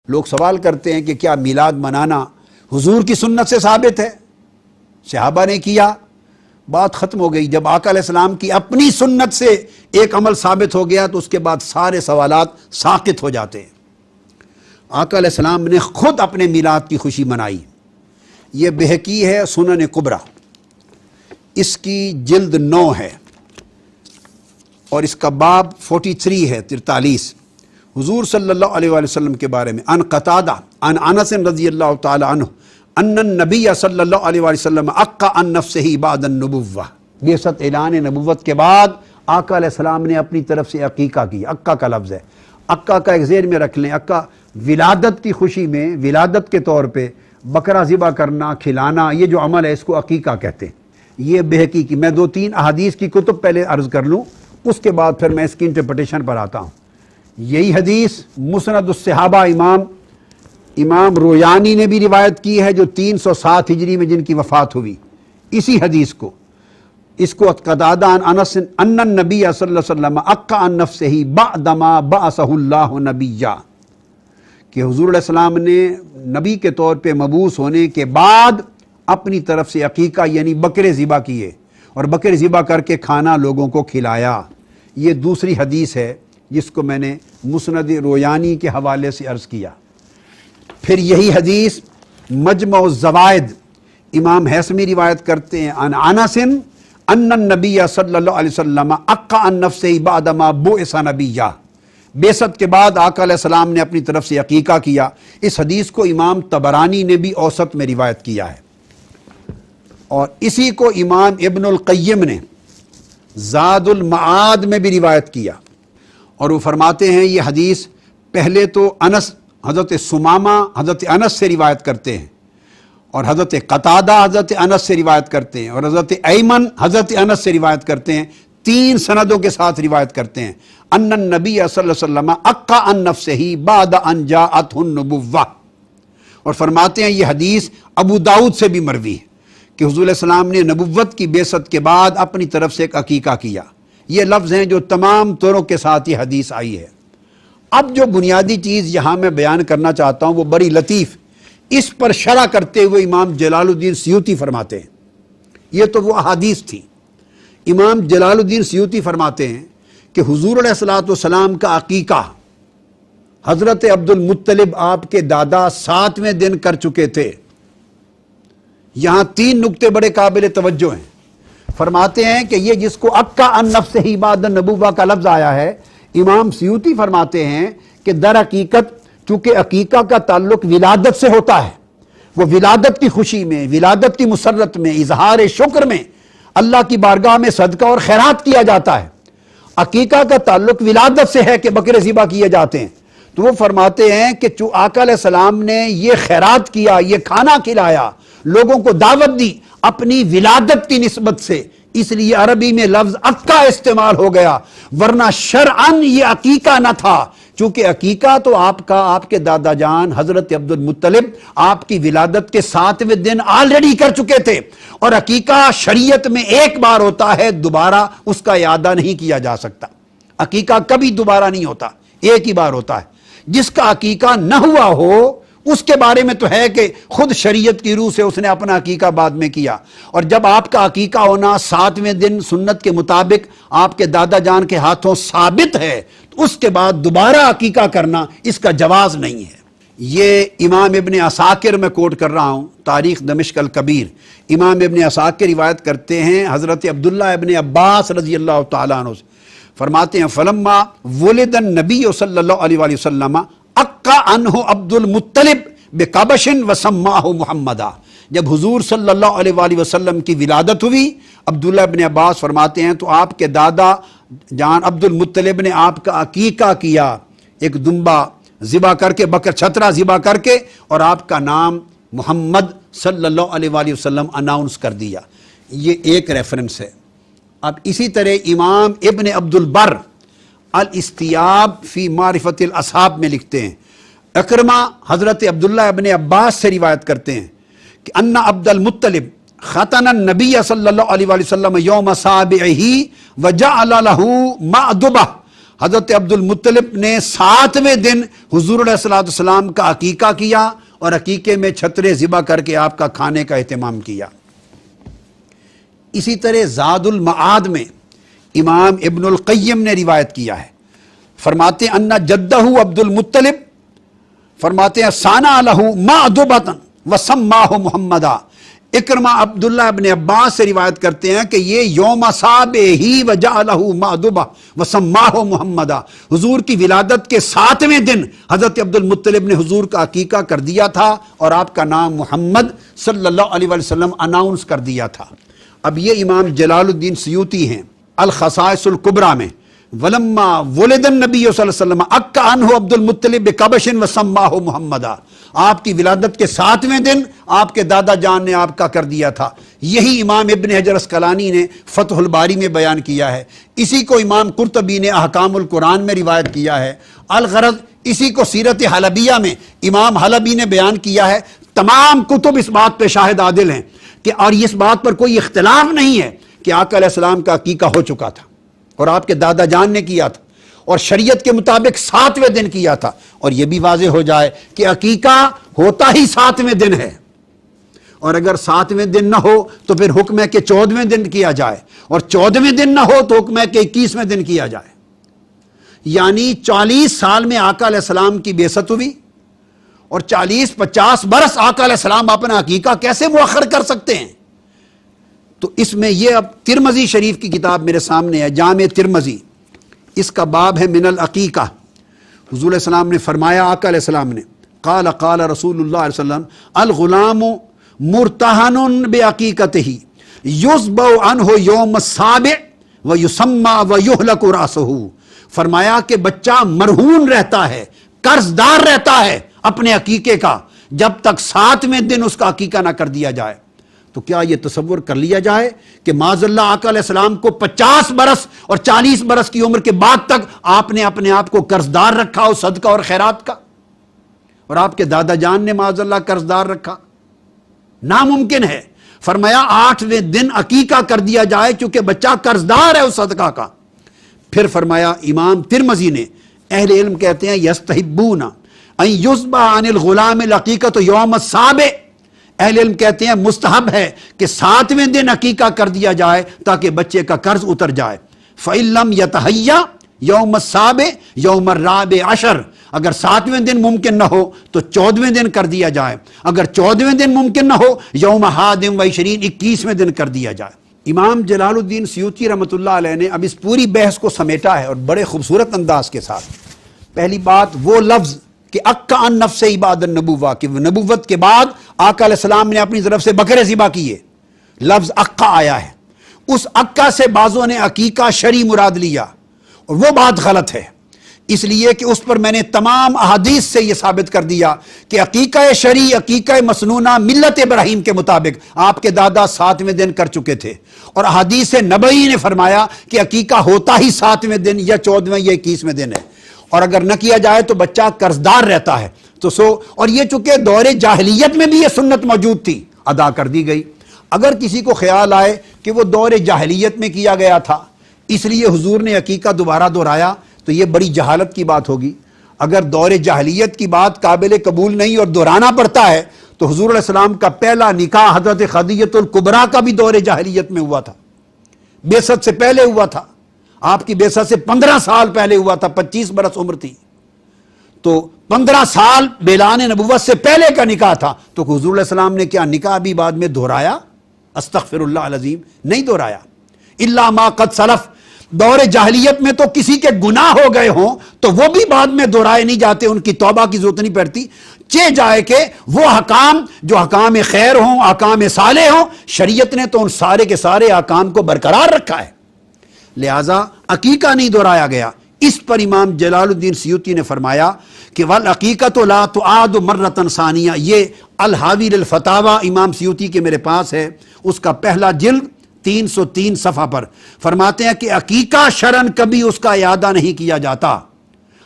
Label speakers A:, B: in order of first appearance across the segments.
A: لوگ سوال کرتے ہیں کہ کیا میلاد منانا حضور کی سنت سے ثابت ہے؟ صحابہ نے کیا، بات ختم ہو گئی۔ جب آقا علیہ السلام کی اپنی سنت سے ایک عمل ثابت ہو گیا تو اس کے بعد سارے سوالات ساقط ہو جاتے ہیں۔ آقا علیہ السلام نے خود اپنے میلاد کی خوشی منائی۔ یہ بہقی ہے سنن کبریٰ، اس کی جلد 9 ہے اور اس کا باب 43 ہے 43۔ حضور صلی اللہ علیہ وآلہ وسلم کے بارے میں ان قتادہ ان انس رضی اللہ تعالی عنہ ان النبی صلی اللہ علیہ وآلہ وسلم عق عن نفسہ بعد النبوہ، بعثت اعلان نبوت کے بعد آقا علیہ السلام نے اپنی طرف سے عقیقہ کی۔ عقہ کا لفظ ہے، عقہ کا ایک ذہن میں رکھ لیں، عقہ ولادت کی خوشی میں، ولادت کے طور پہ بکرا ذبح کرنا، کھلانا، یہ جو عمل ہے اس کو عقیقہ کہتے ہیں۔ یہ بہقی کی، میں 2-3 احادیث کی کتب پہلے عرض کر لوں، اس کے بعد پھر میں اس کی انٹرپریٹیشن پر آتا ہوں۔ یہی حدیث مسند الصحابہ امام رویانی نے بھی روایت کی ہے، جو 307 ہجری میں جن کی وفات ہوئی۔ اسی حدیث کو، اس کو قتادہ عن انس ان النبی صلی اللہ علیہ وسلم عق عن نفسہ بعدما بعثہ اللہ نبیا، کہ حضور علیہ السلام نے نبی کے طور پہ مبعوث ہونے کے بعد اپنی طرف سے عقیقہ یعنی بکرے ذبح کیے اور بکرے ذبح کر کے کھانا لوگوں کو کھلایا۔ یہ دوسری حدیث ہے جس کو میں نے مسند رویانی کے حوالے سے عرض کیا۔ پھر یہی حدیث مجمع الزوائد امام حیثمی روایت کرتے ہیں عن انس ان النبی صلی اللہ علیہ وسلم عق عن نفسہ بعدما بعث نبیا، بعثت کے بعد آقا علیہ السلام نے اپنی طرف سے عقیقہ کیا۔ اس حدیث کو امام طبرانی نے بھی اوسط میں روایت کیا ہے، اور اسی کو امام ابن القیم نے زاد المعاد میں بھی روایت کیا، اور وہ فرماتے ہیں یہ حدیث پہلے تو انس حضرت ثمامہ حضرت انس سے روایت کرتے ہیں، اور حضرت قتادہ حضرت انس سے روایت کرتے ہیں، اور حضرت ایمن حضرت انس سے روایت کرتے ہیں، 3 سندوں کے ساتھ روایت کرتے ہیں۔ ان النبی صلی اللہ علیہ وسلم عق عن نفسہ بعد ان جاءتہ النبوہ، اور فرماتے ہیں یہ حدیث ابو داؤد سے بھی مروی ہے کہ حضور علیہ السلام نے نبوت کی بعثت کے بعد اپنی طرف سے ایک عقیقہ کیا۔ یہ لفظ ہیں جو تمام طرق کے ساتھ یہ حدیث آئی ہے۔ اب جو بنیادی چیز یہاں میں بیان کرنا چاہتا ہوں وہ بڑی لطیف، اس پر شرح کرتے ہوئے امام جلال الدین سیوطی فرماتے ہیں، یہ تو وہ احادیث تھی۔ امام جلال الدین سیوطی فرماتے ہیں کہ حضور علیہ الصلوۃ والسلام کا عقیقہ حضرت عبد المطلب آپ کے دادا 7ویں دن کر چکے تھے۔ یہاں 3 نکتے بڑے قابل توجہ ہیں۔ فرماتے ہیں کہ یہ جس کو عق عن نفسہ بعد النبوہ کا لفظ آیا ہے، امام سیوطی فرماتے ہیں کہ در حقیقت چونکہ عقیقہ کا تعلق ولادت سے ہوتا ہے، وہ ولادت کی خوشی میں، ولادت کی مسرت میں، اظہار شکر میں اللہ کی بارگاہ میں صدقہ اور خیرات کیا جاتا ہے۔ عقیقہ کا تعلق ولادت سے ہے کہ بکرے ذبح کیے جاتے ہیں۔ تو وہ فرماتے ہیں کہ چوں آقا علیہ السلام نے یہ خیرات کیا، یہ کھانا کھلایا، لوگوں کو دعوت دی اپنی ولادت کی نسبت سے، اس لیے عربی میں لفظ عقہ استعمال ہو گیا، ورنہ شرعاً یہ عقیقہ نہ تھا، چونکہ عقیقہ تو آپ کے دادا جان حضرت عبد المطلب آپ کی ولادت کے 7ویں دن آلریڈی کر چکے تھے، اور عقیقہ شریعت میں ایک بار ہوتا ہے، دوبارہ اس کا اعادہ نہیں کیا جا سکتا۔ عقیقہ کبھی دوبارہ نہیں ہوتا، ایک ہی بار ہوتا ہے۔ جس کا عقیقہ نہ ہوا ہو اس کے بارے میں تو ہے کہ خود شریعت کی روح سے اس نے اپنا عقیقہ بعد میں کیا، اور جب آپ کا عقیقہ ہونا 7ویں دن سنت کے مطابق آپ کے دادا جان کے ہاتھوں ثابت ہے، تو اس کے بعد دوبارہ عقیقہ کرنا اس کا جواز نہیں ہے۔ یہ امام ابن عساکر میں کوٹ کر رہا ہوں، تاریخ دمشق الکبیر، امام ابن عساکر روایت کرتے ہیں حضرت عبداللہ ابن عباس رضی اللہ تعالیٰ عنہ سے، فرماتے ہیں فلما ولد النبی صلی اللہ علیہ وآلہ وسلم عق عنہ عبد المطلب بقبش وسماہ محمدا، جب حضور صلی اللہ علیہ وآلہ وسلم کی ولادت ہوئی، عبداللہ ابن عباس فرماتے ہیں تو آپ کے دادا جان عبد المطلب نے آپ کا عقیقہ کیا، ایک دمبا ذبح کر کے، بکر چھترا ذبح کر کے، اور آپ کا نام محمد صلی اللہ علیہ وآلہ وسلم اناؤنس کر دیا۔ یہ ایک ریفرنس ہے۔ اب اسی طرح امام ابن عبد البر الاستیاب فی معرفت الاصحاب میں لکھتے ہیں، اکرمہ حضرت عبداللہ ابن عباس سے روایت کرتے ہیں کہ ان عبد المطلب ختن النبی صلی اللہ علیہ وآلہ وسلم یوم سابعہ وجعل له مأدبہ حضرت عبد المطلب نے 7ویں دن حضور علیہ الصلوۃ والسلام کا عقیقہ کیا اور عقیقے میں چھترے ذبح کر کے آپ کا کھانے کا اہتمام کیا۔ اسی طرح زاد المعاد میں امام ابن القیم نے روایت کیا ہے، فرماتے ہیں ان جدہ عبد المطلب فرماتے ہیں سانا لہ مأدبۃ وسماہ محمدا۔ اکرمہ عبداللہ ابن عباس سے روایت کرتے ہیں کہ یہ یوم صابہ وجعلہ مأدبہ وسماہ محمدا، حضور کی ولادت کے 7ویں دن حضرت عبد المطلب نے حضور کا عقیقہ کر دیا تھا اور آپ کا نام محمد صلی اللہ علیہ وسلم اناؤنس کر دیا تھا۔ اب یہ امام جلال الدین سیوطی ہیں الخصائص الکبریٰ میں، ولما ولد النبی صلی اللہ علیہ وسلم اکا عنہ عبد المطلب بکبش وسماہ محمدا، آپ کی ولادت کے 7ویں دن آپ کے دادا جان نے آپ کا کر دیا تھا۔ یہی امام ابن حجر اسقلانی نے فتح الباری میں بیان کیا ہے، اسی کو امام قرطبی نے احکام القرآن میں روایت کیا ہے۔ الغرض اسی کو سیرت حلبیہ میں امام حلبی نے بیان کیا ہے۔ تمام کتب اس بات پہ شاہد عادل ہیں کہ اور اس بات پر کوئی اختلاف نہیں ہے کہ آقا علیہ السلام کا عقیقہ ہو چکا تھا اور آپ کے دادا جان نے کیا تھا اور شریعت کے مطابق 7ویں دن کیا تھا۔ اور یہ بھی واضح ہو جائے کہ عقیقہ ہوتا ہی 7ویں دن ہے، اور اگر 7ویں دن نہ ہو تو پھر حکم ہے کہ 14ویں دن کیا جائے، اور 14ویں دن نہ ہو تو حکم ہے کہ 21ویں دن کیا جائے۔ یعنی 40 سال میں آقا علیہ السلام کی بعثت ہوئی اور 40-50 برس آقا علیہ السلام اپنا عقیقہ کیسے مؤخر کر سکتے ہیں؟ تو اس میں یہ اب ترمذی شریف کی کتاب میرے سامنے ہے، جامع ترمذی، اس کا باب ہے من العقیقہ۔ حضور علیہ السلام نے فرمایا، آقا علیہ السلام نے قال قال رسول اللہ علیہ وسلم الغلام مرتہن بعقیقتہ یذبح عنہ یوم السابع ویسمى ویہلک رأسہ۔ فرمایا کہ بچہ مرہون رہتا ہے، قرض دار رہتا ہے اپنے عقیقے کا جب تک 7ویں دن اس کا عقیقہ نہ کر دیا جائے۔ تو کیا یہ تصور کر لیا جائے کہ معاذ اللہ آقا علیہ السلام کو 50 برس اور 40 برس کی عمر کے بعد تک آپ نے اپنے آپ کو قرض دار رکھا ہو صدقہ اور خیرات کا، اور آپ کے دادا جان نے معاذ اللہ قرض دار رکھا؟ ناممکن ہے۔ فرمایا 8ویں دن عقیقہ کر دیا جائے کیونکہ بچہ قرض دار ہے اس صدقہ کا۔ پھر فرمایا امام ترمذی نے، اہل علم کہتے ہیں یستحبون ان یذبح عن الغلام العقیقۃ یوم السابع، اہل علم کہتے ہیں مستحب ہے کہ 7ویں دن عقیقہ کر دیا جائے تاکہ بچے کا قرض اتر جائے۔ فَإِن لَمْ يَتَحَيَّ یوم السابع یوم الرابع عشر، اگر 7ویں دن ممکن نہ ہو تو 14ویں دن کر دیا جائے، اگر 14ویں دن ممکن نہ ہو یوم حادم و 20 21ویں دن کر دیا جائے۔ امام جلال الدین سیوطی رحمۃ اللہ علیہ نے اب اس پوری بحث کو سمیٹا ہے اور بڑے خوبصورت انداز کے ساتھ۔ پہلی بات وہ لفظ کہ اکا ان نفس عباد النبوہ، کہ نبوت کے بعد آقا علیہ السلام نے اپنی طرف سے بکرے ذبح کیے، لفظ اکا آیا ہے۔ اس اکا سے بعضوں نے عقیقہ شرعی مراد لیا اور وہ بات غلط ہے، اس لیے کہ اس پر میں نے تمام احادیث سے یہ ثابت کر دیا کہ عقیقہ شرعی عقیقہ مسنونہ ملت ابراہیم کے مطابق آپ کے دادا 7ویں دن کر چکے تھے، اور احادیث نبوی نے فرمایا کہ عقیقہ ہوتا ہی 7ویں دن یا 14ویں یا 21ویں دن ہے، اور اگر نہ کیا جائے تو بچہ قرض دار رہتا ہے۔ تو اور یہ چونکہ دور جاہلیت میں بھی یہ سنت موجود تھی، ادا کر دی گئی۔ اگر کسی کو خیال آئے کہ وہ دور جاہلیت میں کیا گیا تھا اس لیے حضور نے عقیقہ دوبارہ دہرایا تو یہ بڑی جہالت کی بات ہوگی۔ اگر دور جاہلیت کی بات قابل قبول نہیں اور دہرانا پڑتا ہے تو حضور علیہ السلام کا پہلا نکاح حضرت خدیجہ الکبریٰ کا بھی دور جاہلیت میں ہوا تھا، بعثت سے پہلے ہوا تھا، آپ کی بعثت سے 15 سال پہلے ہوا تھا، 25 برس عمر تھی، تو 15 سال اعلان نبوت سے پہلے کا نکاح تھا۔ تو حضور علیہ السلام نے کیا نکاح بھی بعد میں دہرایا؟ استغفر اللہ العظیم، نہیں دہرایا۔ الا ما قد سلف، دور جاہلیت میں تو کسی کے گناہ ہو گئے ہوں تو وہ بھی بعد میں دہرائے نہیں جاتے، ان کی توبہ کی ضرورت نہیں پڑتی، چہ جائے کہ وہ احکام جو احکام خیر ہوں، احکام صالح ہوں، شریعت نے تو ان سارے کے سارے احکام کو برقرار رکھا ہے، لہذا عقیقہ نہیں دہرایا گیا۔ اس پر امام جلال الدین سیوطی نے فرمایا کہ والعقیقۃ لا تعاد مرۃ ثانیہ، یہ الحاوی للفتاوی امام سیوطی کے میرے پاس ہے، اس کا پہلا جلد 303 صفحہ پر فرماتے ہیں کہ عقیقہ شرعن کبھی اس کا اعادہ نہیں کیا جاتا۔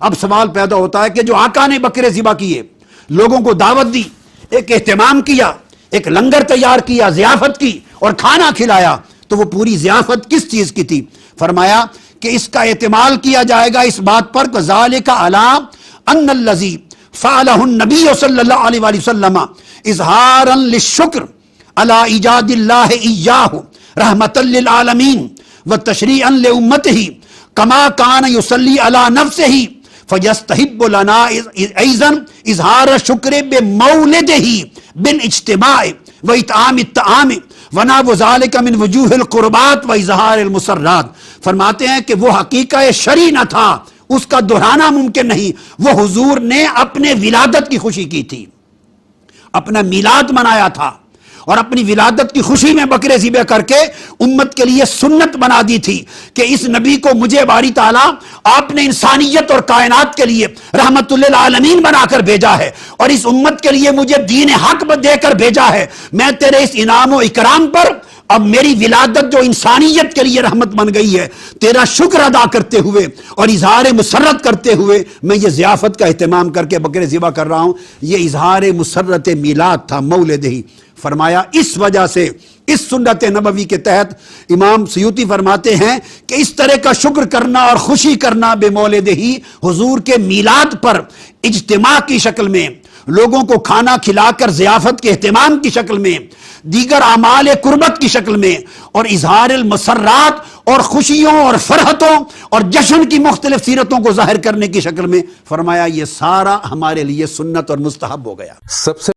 A: اب سوال پیدا ہوتا ہے کہ جو آقا نے بکرے ذبح کیے، لوگوں کو دعوت دی، ایک اہتمام کیا، ایک لنگر تیار کیا، ضیافت کی اور کھانا کھلایا، تو وہ پوری ضیافت کس چیز کی تھی؟ فرمایا کہ اس کا اہتمال کیا جائے گا اس بات پر کہ ذالک علی ان الذی فعلہ النبی صلی اللہ علیہ وآلہ وسلم اظہارا للشکر علی ایجاد اللہ ایاہ رحمتا للعالمین وتشریعا لامتہ کما کان یصلی علی نفسہ فیستحب لنا ایضا اظہار شکر بمولدہ بالاجتماع واطعام الطعام ونحو ذلک من وجوہ القربات واظہار المسرات. فرماتے ہیں کہ وہ حقیقہ شرعی نہ تھا، اس کا دہرانا ممکن نہیں. وہ حضور نے اپنے ولادت کی خوشی کی تھی، اپنا میلاد منایا تھا، اور اپنی ولادت کی خوشی میں بکرے ذبح کر کے امت کے لیے سنت بنا دی تھی کہ اس نبی کو مجھے باری تعالیٰ آپ نے انسانیت اور کائنات کے لیے رحمت للعالمین بنا کر بھیجا ہے، اور اس امت کے لیے مجھے دین حق دے کر بھیجا ہے. میں تیرے اس انعام و اکرام پر اب میری ولادت جو انسانیت کے لیے رحمت بن گئی ہے، تیرا شکر ادا کرتے ہوئے اور اظہار مسرت کرتے ہوئے میں یہ ضیافت کا اہتمام کر کے بکرے ذبح کر رہا ہوں. یہ اظہار مسرت میلاد تھا، مولد ہی. فرمایا اس وجہ سے اس سنت نبوی کے تحت امام سیوطی فرماتے ہیں کہ اس طرح کا شکر کرنا اور خوشی کرنا بے مولد ہی، حضور کے میلاد پر اجتماع کی شکل میں، لوگوں کو کھانا کھلا کر ضیافت کے اہتمام کی شکل میں، دیگر اعمال قربت کی شکل میں، اور اظہار المسرات اور خوشیوں اور فرحتوں اور جشن کی مختلف سیرتوں کو ظاہر کرنے کی شکل میں، فرمایا یہ سارا ہمارے لیے سنت اور مستحب ہو گیا.
B: سب سے